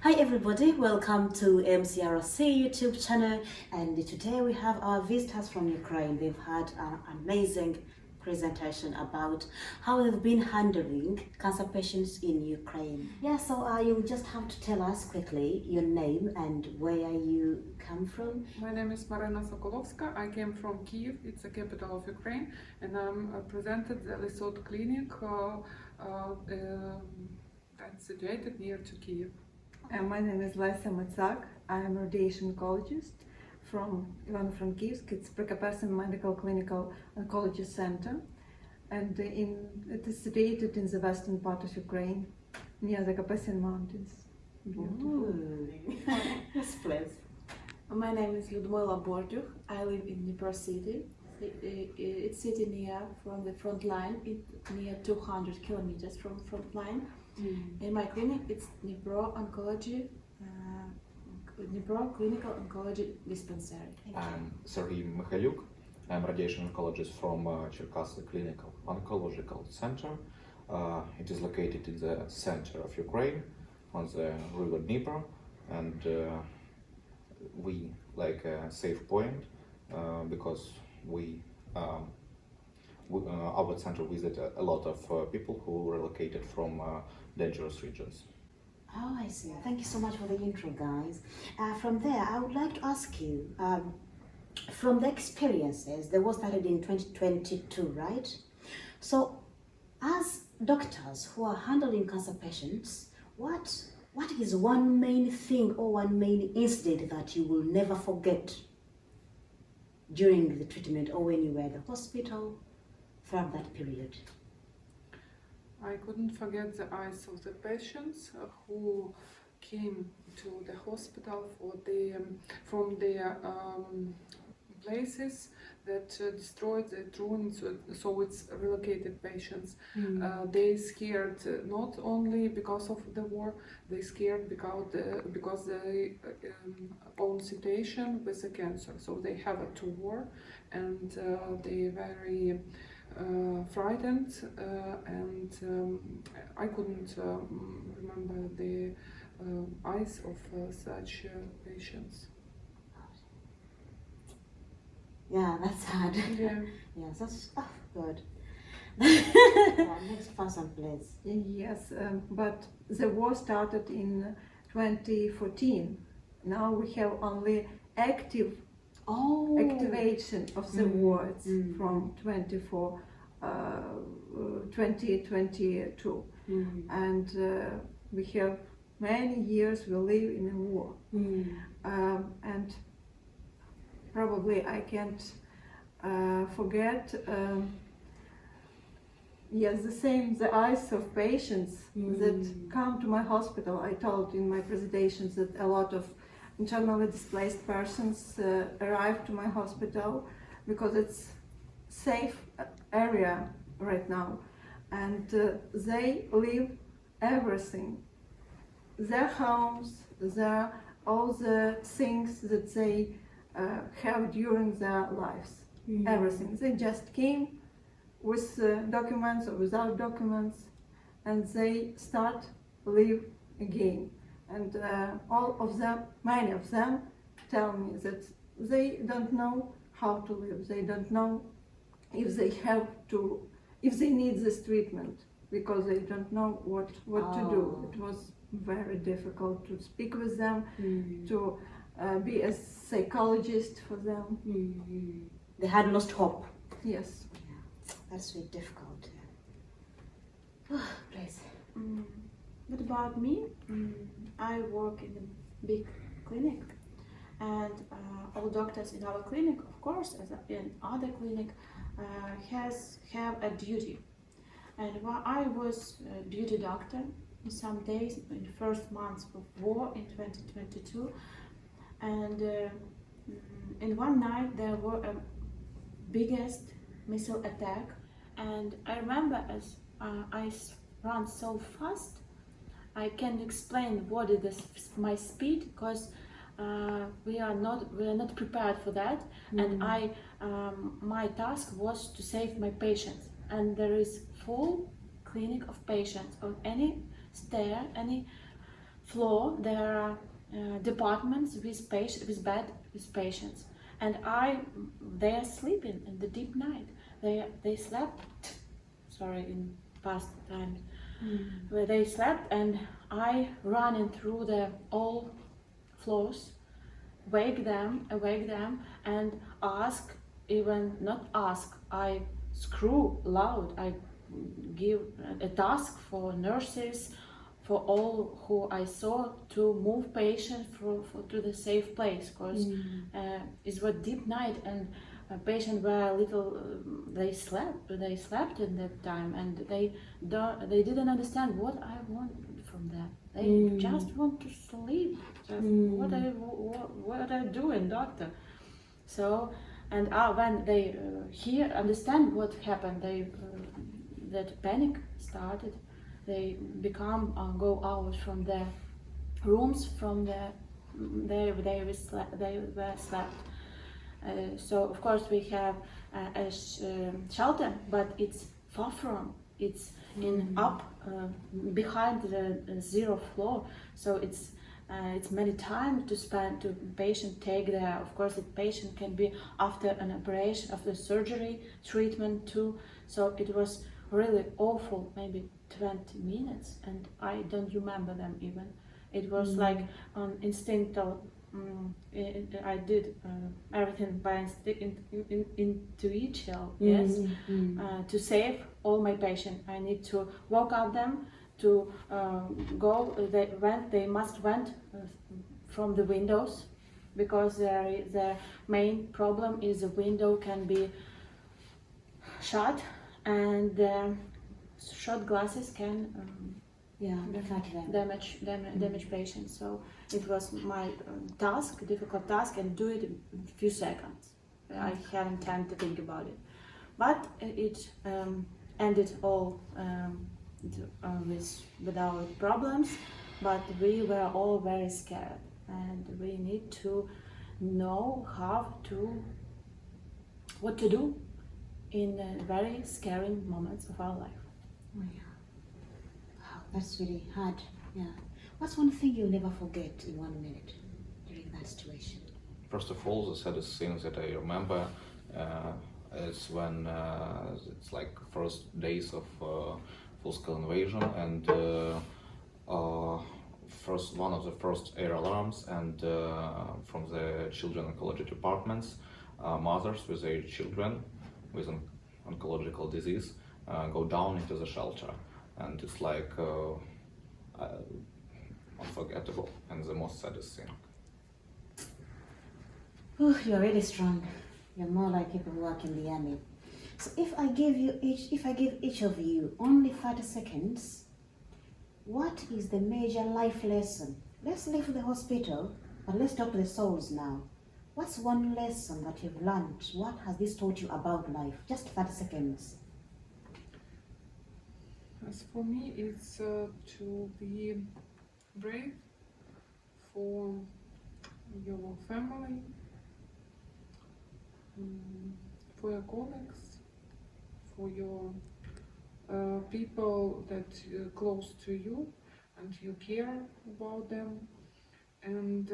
Hi everybody, welcome to MCRC YouTube channel, and today we have our visitors from Ukraine. They've had an amazing presentation about how they've been handling cancer patients in Ukraine. Yeah, so you just have to tell us quickly your name and where you come from. My name is Marina Sokolovska. I came from Kiev, it's the capital of Ukraine, and I'm presented the Lisot clinic that's situated near to Kiev. My name is Lisa Matsak. I am a radiation oncologist from Ivano-Frankivsk. It's Prokopessin Medical Clinical Oncology Center, and it is situated in the western part of Ukraine, near the Kapessin Mountains. Beautiful. Yes, please. My name is Lyudmila Bordyukh. I live in Dnipro city. It's city near from the front line, near 200 kilometers from front line. In my clinic, it's Dnipro Clinical Oncology Dispensary. I'm Sergey Mikhalyuk. I'm radiation oncologist from Cherkasy Clinical Oncological Center. It is located in the center of Ukraine, on the river Dnieper, and we like a safe point because our center visit a lot of people who relocated from dangerous regions. Oh, I see. Thank you so much for the intro, guys. From there, I would like to ask you, from the experiences, they were started in 2022, right? So, as doctors who are handling cancer patients, what is one main thing or one main incident that you will never forget during the treatment or when you were at the hospital throughout that period? I couldn't forget the eyes of the patients who came to the hospital from their places that destroyed the ruins, so it's relocated patients. They scared not only because of the war, they scared because their own situation with the cancer. So they have a tumor, and they very frightened, and I couldn't remember the eyes of such patients. Yeah, that's hard. Yeah. Yes, that's good. Next person, please. Yes, but the war started in 2014. Now we have only activation of the war. It's from 2022, and we have many years we live in a war, and probably I can't forget. Yes, the eyes of patients that come to my hospital. I told in my presentations that a lot of internally displaced persons arrive to my hospital because it's safe area right now, and they leave everything, their homes, all the things that they have during their lives, everything. They just came with documents or without documents, and they start live again. And many of them tell me that they don't know how to live. They don't know if they need this treatment, because they don't know what to do. It was very difficult to speak with them, to be a psychologist for them. They had lost hope. Yes. Yeah, that's really difficult. Please. What about me? I work in a big clinic, and all doctors in our clinic, of course, as in other clinic, have a duty. And while I was a duty doctor in some days in the first months of war in 2022, and in one night there were a biggest missile attack, and I remember as I ran so fast. I can't explain what is my speed, because we are not prepared for that, and my task was to save my patients. And there is full clinic of patients on any stair, any floor there are departments with patients, and they are sleeping in the deep night. They slept, sorry, in past times, where they slept, and I running through the all floors, awake them, and ask, even not ask, I screw loud. I give a task for nurses, for all who I saw, to move patients to the safe place, because it was deep night, and patients were little. They slept in that time, and they didn't understand what I want from them. They just want to sleep. Just what are you doing, doctor? So, and when they understand what happened, that panic started. They go out from their rooms, from they were slept. So of course we have a shelter, but it's far from. It's up behind the 0 floor. So it's many times to spend to patient take there. Of course, the patient can be after an operation, after surgery, treatment too. So it was really awful, maybe 20 minutes, and I don't remember them even. It was like on instinctual. I did everything by intuition, yes, to save all my patients. I need to walk out them to go. They must went from the windows, because the main problem is the window can be shut, and the shot glasses can damage patients. So it was my difficult task, and do it in a few seconds. I hadn't time to think about it, but it ended all without problems. But we were all very scared, and we need to know what to do in very scary moments of our life. Oh, yeah. Wow, that's really hard. Yeah. What's one thing you'll never forget in 1 minute during that situation? First of all, the saddest thing that I remember is when it's like first days of full-scale invasion, and one of the first air alarms, and from the children oncology departments, mothers with their children with an oncological disease go down into the shelter, and it's like unforgettable and the most saddest thing. Oh, you're really strong. You're more like people who work in the army. So if I give each of you only 30 seconds, what is the major life lesson? Let's leave the hospital, but let's talk to the souls now. What's one lesson that you've learned? What has this taught you about life? Just 30 seconds. As for me, it's to be brave for your family, for your colleagues, for your people that close to you, and you care about them, and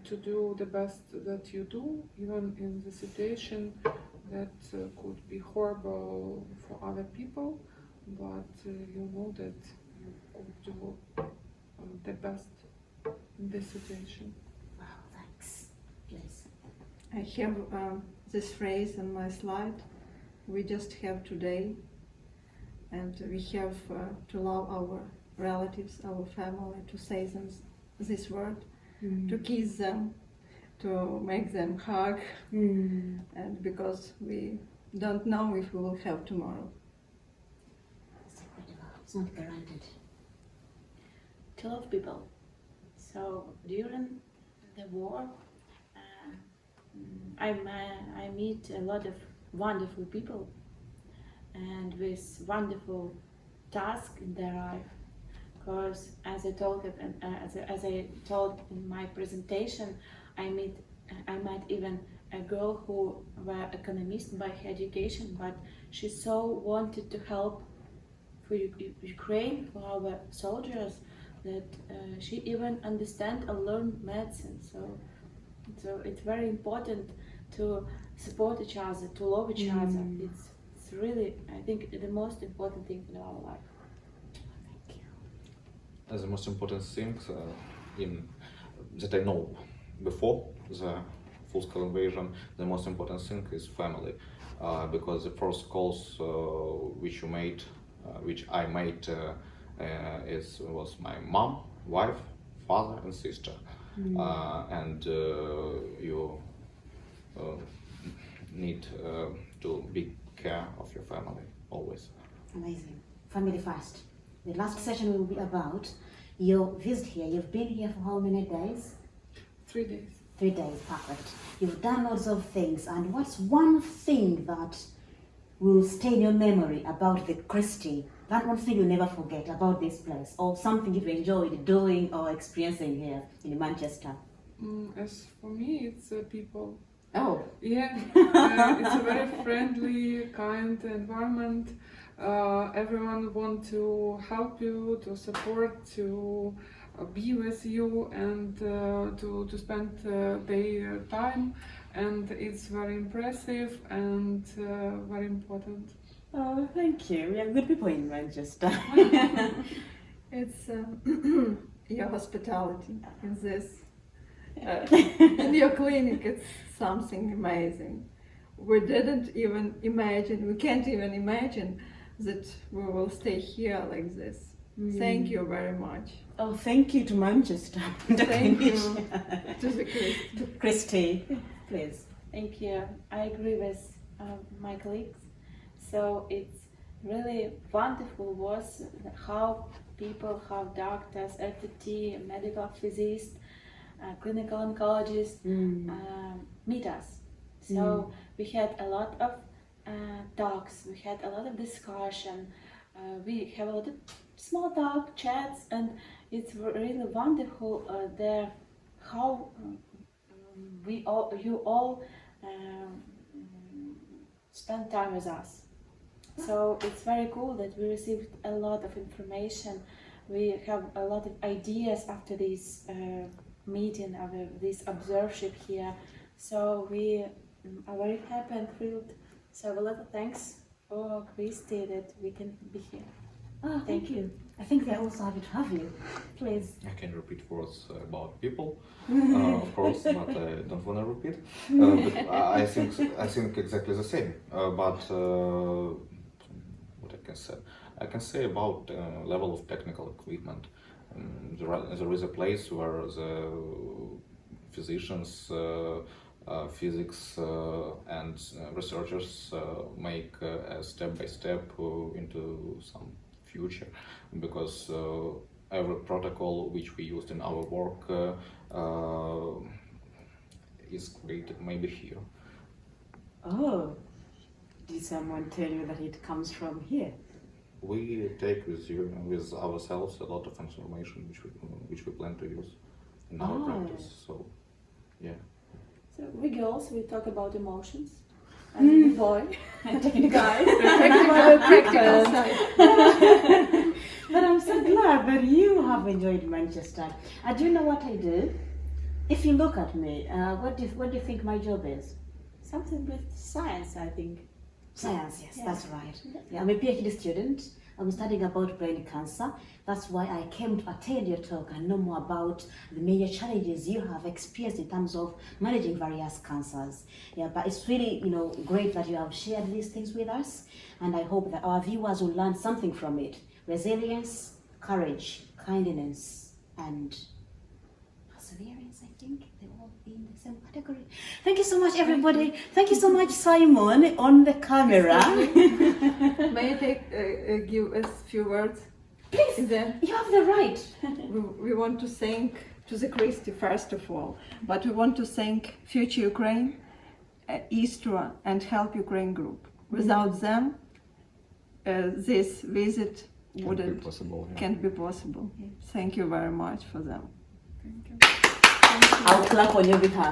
to do the best that you do, even in the situation that could be horrible for other people, but you know that you could do the best in this situation. Wow, thanks. Please. I have this phrase on my slide: we just have today, and we have to love our relatives, our family, to say them this word, to kiss them, to make them hug, and because we don't know if we will have tomorrow. It's not guaranteed. To love people. So during the war, I meet a lot of wonderful people, and with wonderful tasks in their life. Because as I told in my presentation, I met even a girl who was economist by her education, but she so wanted to help for Ukraine, for our soldiers, that she even understand and learn medicine. So it's very important to support each other, to love each other. It's really, I think, the most important thing in our life. Thank you. As the most important things that I know before the full-scale invasion, the most important thing is family, because the first calls which I made was my mom, wife, father, and sister, and you need to be care of your family always. Amazing. Family first. The last session will be about your visit here. You've been here for how many days? 3 days. 3 days, perfect. You've done lots of things, and what's one thing that will stay in your memory about the Christie? That one thing you'll never forget about this place, or something you've enjoyed doing or experiencing here in Manchester? As for me, it's people. Oh, Yeah, it's a very friendly, kind environment. Everyone wants to help you, to support, to be with you, and to spend their time. And it's very impressive and very important. oh, thank you. We are good people in Manchester. It's your hospitality in this, in your clinic. It's something amazing. We didn't even imagine, we can't even imagine that we will stay here like this. Thank you very much. Oh, thank you to Manchester. Thank you to the Christie, please. Thank you. I agree with my colleagues. So it's really wonderful was how people, how doctors, FTT, medical physicists, clinical oncologists meet us. So we had a lot of talks, we had a lot of discussion, we have a lot of small talk, chats, and it's really wonderful there how you all spend time with us. So it's very cool that we received a lot of information. We have a lot of ideas after this meeting, after this observership here. So we are very happy and thrilled. So a lot of thanks for Christie that we can be here. Oh, thank you. I think they're also happy to have you. Please. I can repeat words about people, of course, but I don't want to repeat. But I think exactly the same. But what I can say about level of technical equipment. There is a place where the physicians, physics, and researchers make a step by step into some future, because every protocol which we used in our work is created maybe here. Oh, did someone tell you that it comes from here? We take with ourselves a lot of information which we plan to use in our practice. So, yeah. So we girls, we talk about emotions. And the boy, Technical. guys, practical side. But I'm so glad that you have enjoyed Manchester. Do you know what I do? If you look at me, what do you think my job is? something with science, I think. Science, yes, Yeah. that's right. Yeah, I'm a PhD student. I'm studying about brain cancer. That's why I came to attend your talk and know more about the major challenges you have experienced in terms of managing various cancers. Yeah, but it's really, great that you have shared these things with us, and I hope that our viewers will learn something from it. Resilience, courage, kindness, and perseverance, I think they all in the same category. Thank you so much, everybody. Thank you so much, Simon, on the camera. May I give a few words? Please, Then you have the right. we want to thank to the Christie first of all, but we want to thank Future Ukraine, ISTRA, and Help Ukraine Group. Without them, this visit wouldn't can't be possible. Thank you very much for them. Thank you. I'll clap on your behalf.